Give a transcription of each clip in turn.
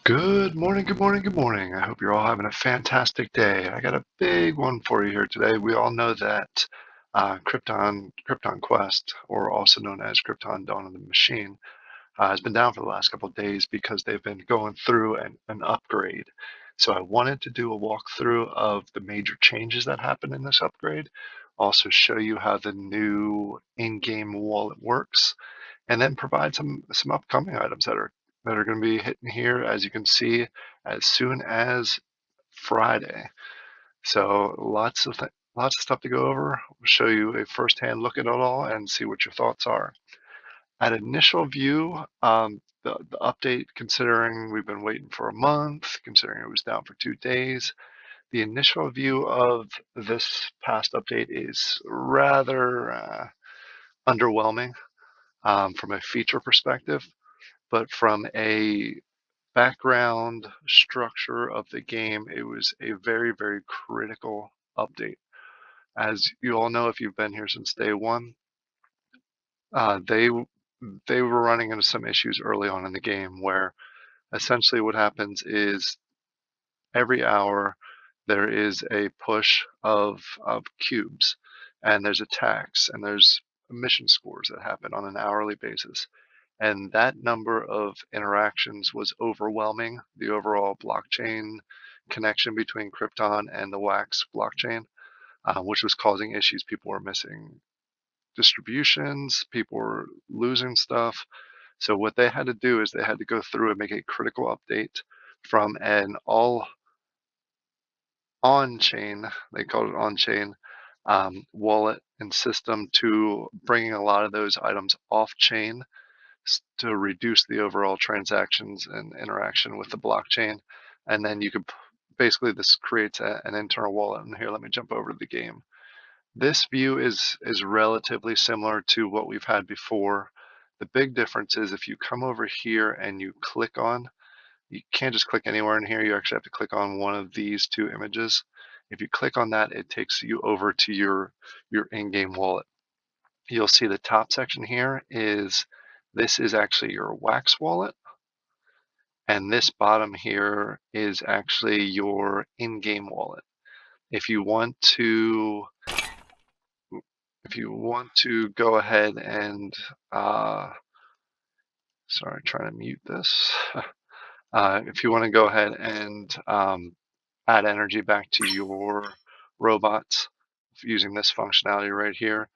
Good morning, good morning, good morning. I hope you're all having a fantastic day. I got a big one for you here today. We all know that Krypton Quest, or also known as Krypton Dawn of the Machine, has been down for the last couple of days because they've been going through an upgrade. So I wanted to do a walkthrough of the major changes that happened in this upgrade, also show you how the new in-game wallet works, and then provide some upcoming items that are going to be hitting here, as you can see, as soon as Friday. So lots of stuff to go over. We'll show you a first-hand look at it all and see what your thoughts are. At initial view, the update, considering we've been waiting for a month, considering it was down for 2 days, the initial view of this past update is rather underwhelming from a feature perspective. But from a background structure of the game, it was a very, very critical update. As you all know, if you've been here since day one, uh, they they were running into some issues early on in the game where essentially what happens is every hour there is a push of cubes, and there's attacks, and there's mission scores that happen on an hourly basis. And that number of interactions was overwhelming the overall blockchain connection between Krypton and the Wax blockchain, which was causing issues. People were missing distributions, people were losing stuff. So what they had to do is they had to go through and make a critical update from an all on-chain, they called it on-chain, wallet and system to bringing a lot of those items off-chain to reduce the overall transactions and interaction with the blockchain. And then you could basically, this creates an internal wallet. And here, let me jump over to the game. This view is relatively similar to what we've had before. The big difference is if you come over here and you click on, you can't just click anywhere in here. You actually have to click on one of these two images. If you click on that, it takes you over to your in-game wallet. You'll see the top section here is, this is actually your Wax wallet, and this bottom here is actually your in-game wallet. If you want to go ahead and sorry, trying to mute this. If you want to go ahead and add energy back to your robots using this functionality right here,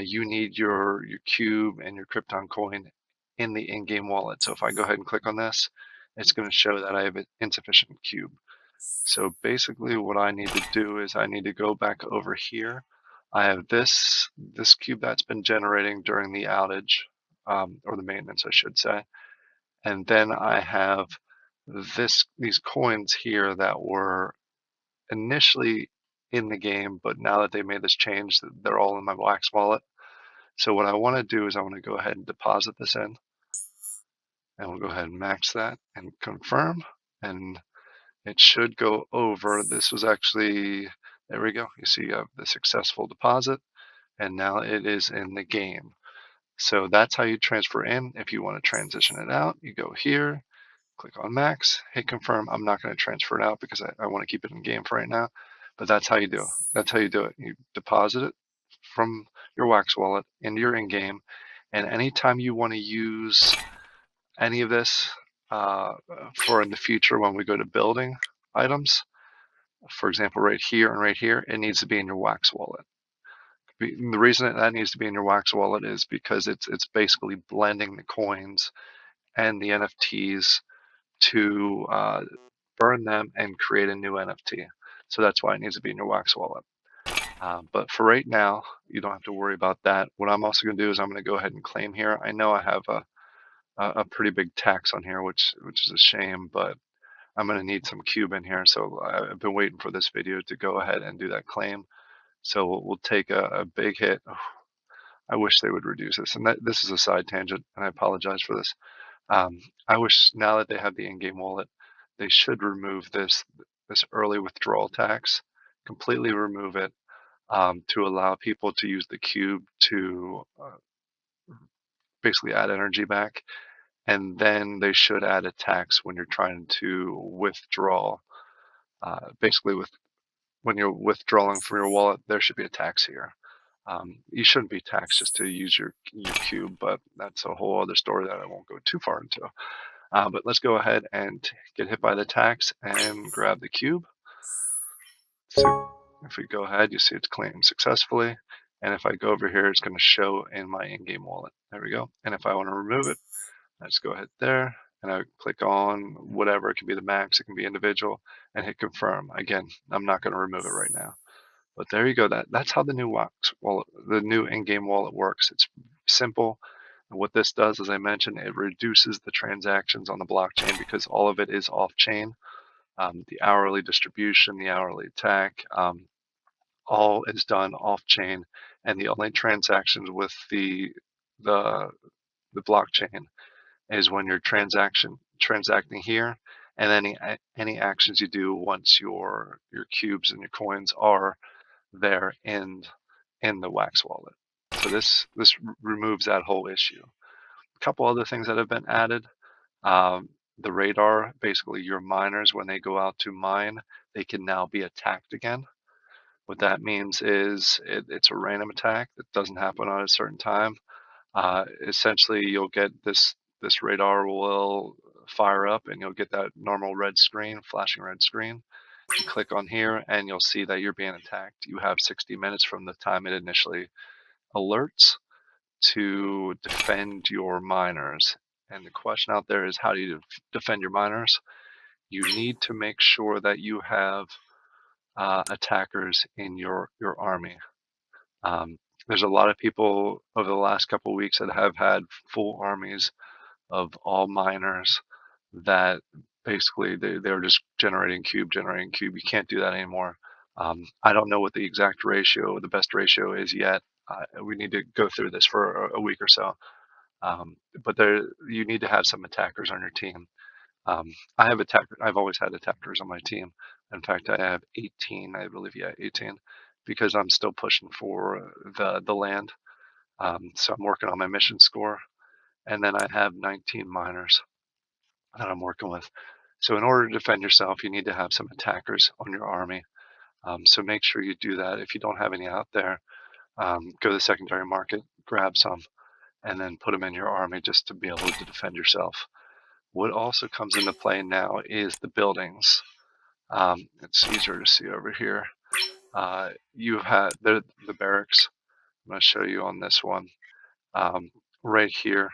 you need your cube and your Krypton coin in the in-game wallet. So if I go ahead and click on this, it's going to show that I have an insufficient cube. So basically what I need to do is I need to go back over here. I have this cube that's been generating during the outage, or the maintenance, I should say. And then I have these coins here that were initially in the game, but now that they made this change, they're all in my Wax wallet. So what I want to do is I want to go ahead and deposit this in, and we'll go ahead and max that and confirm, and it should go over. This was actually, there we go. You see you have the successful deposit, and now it is in the game. So that's how you transfer in. If you want to transition it out, you go here, click on max, hit confirm. I'm not going to transfer it out because I want to keep it in game for right now, but that's how you do. That's how you do it. You deposit it from your Wax wallet into your in-game, and anytime you want to use any of this for in the future when we go to building items, for example, right here and right here, it needs to be in your Wax wallet. The reason that needs to be in your Wax wallet is because it's basically blending the coins and the NFTs to burn them and create a new NFT. So that's why it needs to be in your Wax wallet. But for right now, you don't have to worry about that. What I'm also going to do is I'm going to go ahead and claim here. I know I have a pretty big tax on here, which is a shame, but I'm going to need some cube in here. So I've been waiting for this video to go ahead and do that claim. So we'll take a big hit. Oh, I wish they would reduce this. And this is a side tangent, and I apologize for this. I wish now that they have the in-game wallet, they should remove this early withdrawal tax, completely remove it, to allow people to use the cube to basically add energy back. and then they should add a tax when you're trying to withdraw. Basically, when you're withdrawing from your wallet, there should be a tax here. You shouldn't be taxed just to use your cube, but that's a whole other story that I won't go too far into. But let's go ahead and get hit by the tax and grab the cube. So if we go ahead, you see it's claimed successfully. And if I go over here, it's going to show in my in-game wallet. There we go. And if I want to remove it, I just go ahead there and I click on whatever. It can be the max, it can be individual, and hit confirm. Again, I'm not going to remove it right now. But there you go. That's how the new wallet, the new in-game wallet works. It's simple. And what this does, as I mentioned, it reduces the transactions on the blockchain because all of it is off-chain. The hourly distribution, the hourly attack, all is done off-chain, and the only transactions with the the blockchain is when you're transacting here, and any actions you do once your cubes and your coins are there in the Wax wallet. So this removes that whole issue. A couple other things that have been added. The radar, basically your miners, when they go out to mine, they can now be attacked again. What that means is it's a random attack that doesn't happen on a certain time. Essentially, you'll get this radar will fire up and you'll get that normal red screen, flashing red screen. You click on here and you'll see that you're being attacked. You have 60 minutes from the time it initially alerts to defend your miners. And the question out there is, how do you defend your miners? You need to make sure that you have attackers in your army. There's a lot of people over the last couple of weeks that have had full armies of all miners that basically they're just generating cube. You can't do that anymore. I don't know what the exact ratio, the best ratio is yet. We need to go through this for a week or so. But you need to have some attackers on your team. I have attacker. I've always had attackers on my team. In fact, I have 18. I believe, yeah, 18, because I'm still pushing for the land. So I'm working on my mission score, and then I have 19 miners that I'm working with. So in order to defend yourself, you need to have some attackers on your army. So make sure you do that. If you don't have any out there, go to the secondary market, grab some, and then put them in your army just to be able to defend yourself. What also comes into play now is the buildings. It's easier to see over here. You have the barracks. I'm going to show you on this one. Right here,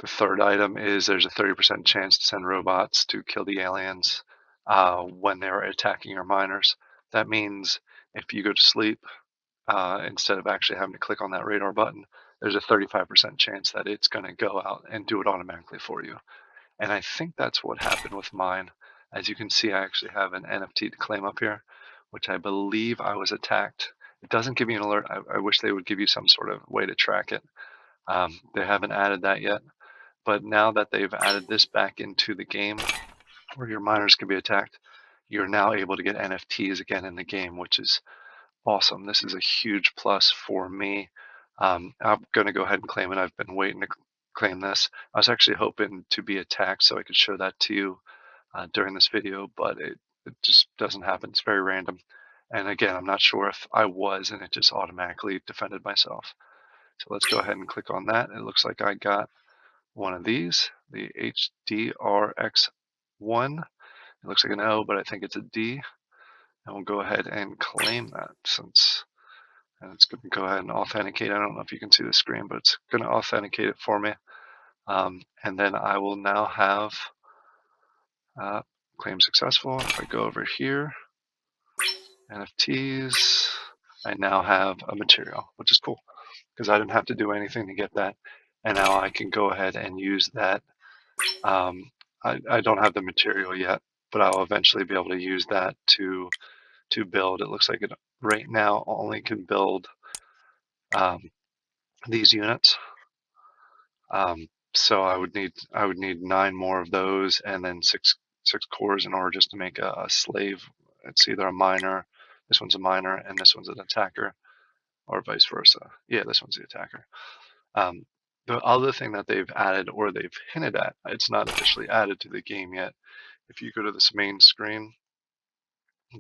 the third item is there's a 30% chance to send robots to kill the aliens when they're attacking your miners. That means if you go to sleep, instead of actually having to click on that radar button, there's a 35% chance that it's going to go out and do it automatically for you. And I think that's what happened with mine. As you can see, I actually have an NFT to claim up here, which I believe I was attacked. It doesn't give me an alert. I wish they would give you some sort of way to track it. They haven't added that yet. But now that they've added this back into the game where your miners can be attacked, you're now able to get NFTs again in the game, which is awesome. This is a huge plus for me. I'm going to go ahead and claim it. I've been waiting to claim this. I was actually hoping to be attacked so I could show that to you during this video, but it just doesn't happen. It's very random. And again, I'm not sure if I was, and it just automatically defended myself. So let's go ahead and click on that. It looks like I got one of these, the HDRX1. It looks like an O, but I think it's a D. And we'll go ahead and claim that and it's going to go ahead and authenticate. I don't know if you can see the screen, but it's going to authenticate it for me. And then I will now have claim successful. If I go over here, NFTs, I now have a material, which is cool because I didn't have to do anything to get that. And now I can go ahead and use that. I don't have the material yet, but I'll eventually be able to use that to build. It looks like it right now only can build these units. So I would need 9 more of those, and then six cores in order just to make a slave. It's either a miner, this one's a miner, and this one's an attacker, or vice versa. Yeah, this one's the attacker. The other thing that they've added, or they've hinted at, it's not officially added to the game yet. If you go to this main screen,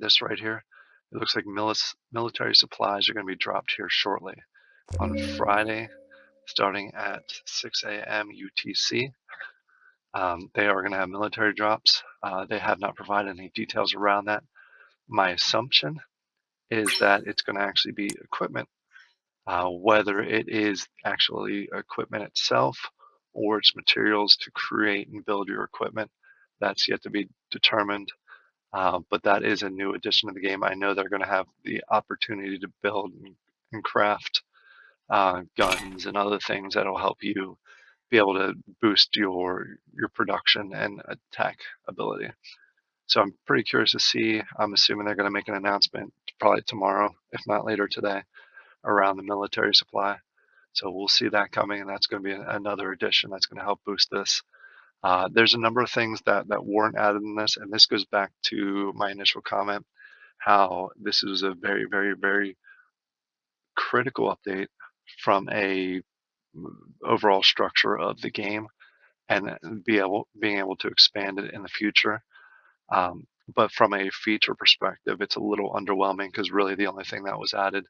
this right here, it looks like military supplies are going to be dropped here shortly on Friday, starting at 6 a.m. UTC. They are going to have military drops. They have not provided any details around that. My assumption is that it's going to actually be equipment, whether it is actually equipment itself or it's materials to create and build your equipment. That's yet to be determined. But that is a new addition to the game. I know they're going to have the opportunity to build and craft guns and other things that will help you be able to boost your production and attack ability. So I'm pretty curious to see. I'm assuming they're going to make an announcement probably tomorrow, if not later today, around the military supply. So we'll see that coming, and that's going to be another addition that's going to help boost this. There's a number of things that weren't added in this, and this goes back to my initial comment, how this is a very, very, very critical update from a overall structure of the game, and being able to expand it in the future. But from a feature perspective, it's a little underwhelming because really the only thing that was added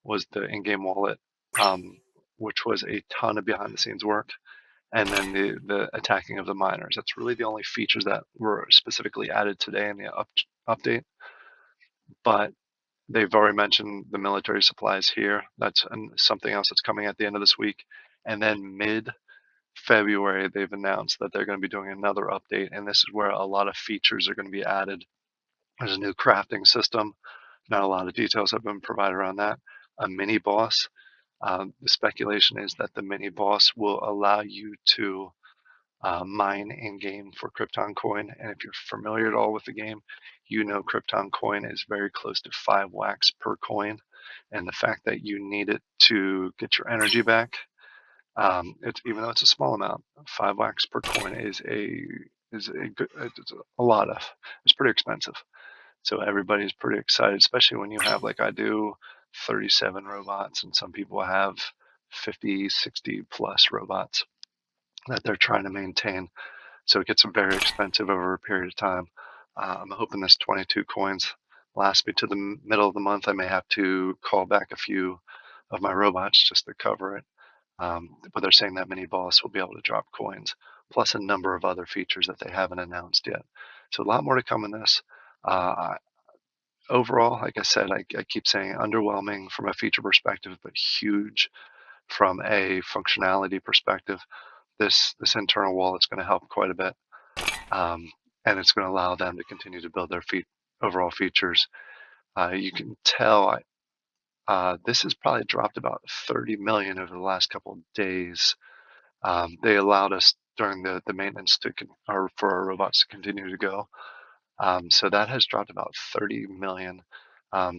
was the in-game wallet, um, which was a ton of behind-the-scenes work, and then the attacking of the miners. That's really the only features that were specifically added today in the update. But they've already mentioned the military supplies here. That's something else that's coming at the end of this week. And then mid-February, they've announced that they're going to be doing another update, and this is where a lot of features are going to be added. There's a new crafting system. Not a lot of details have been provided around that. A mini boss. The speculation is that the mini boss will allow you to mine in game for Krypton coin. And if you're familiar at all with the game, you know Krypton coin is very close to 5 wax per coin. And the fact that you need it to get your energy back, it's, even though it's a small amount, 5 wax per coin is a good, it's a lot of, it's pretty expensive. So everybody's pretty excited, especially when you have, like I do, 37 robots, and some people have 50, 60 plus robots that they're trying to maintain. So it gets very expensive over a period of time. I'm hoping this 22 coins lasts me to the middle of the month. I may have to call back a few of my robots just to cover it. But they're saying that mini boss will be able to drop coins, plus a number of other features that they haven't announced yet. So a lot more to come in this. Uh, Overall, like I said, I keep saying underwhelming from a feature perspective, but huge from a functionality perspective. This internal wallet's going to help quite a bit, and it's going to allow them to continue to build their overall features. You can tell this has probably dropped about 30 million over the last couple of days. They allowed us during the maintenance or for our robots to continue to go. So that has dropped about 30 million.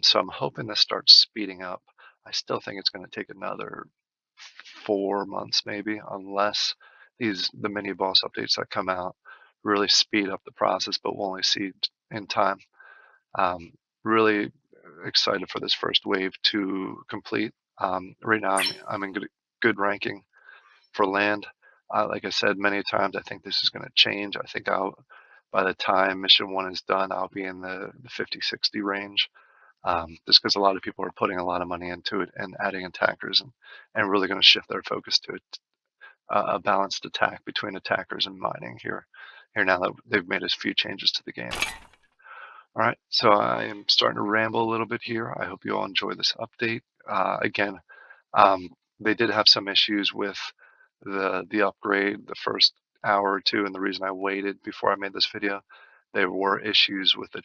So I'm hoping this starts speeding up. I still think it's going to take another 4 months maybe, unless the mini boss updates that come out really speed up the process, but we'll only see in time. Really excited for this first wave to complete. Right now I'm in good ranking for land. Like I said many times, I think this is going to change. I think by the time mission 1 is done, I'll be in the 50, 60 range. Just because a lot of people are putting a lot of money into it and adding attackers, and really going to shift their focus to a balanced attack between attackers and mining here now that they've made a few changes to the game. All right, so I am starting to ramble a little bit here. I hope you all enjoy this update. Again, they did have some issues with the upgrade the first hour or two, and the reason I waited before I made this video, there were issues with the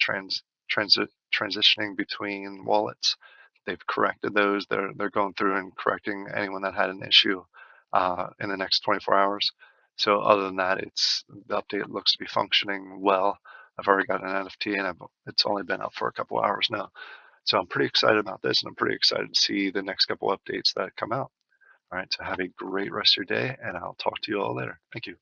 transitioning between wallets. They've corrected those. They're going through and correcting anyone that had an issue in the next 24 hours. So other than that, the update looks to be functioning well. I've already got an NFT, and it's only been up for a couple hours now. So I'm pretty excited about this, and I'm pretty excited to see the next couple updates that come out. All right, so have a great rest of your day, and I'll talk to you all later. Thank you.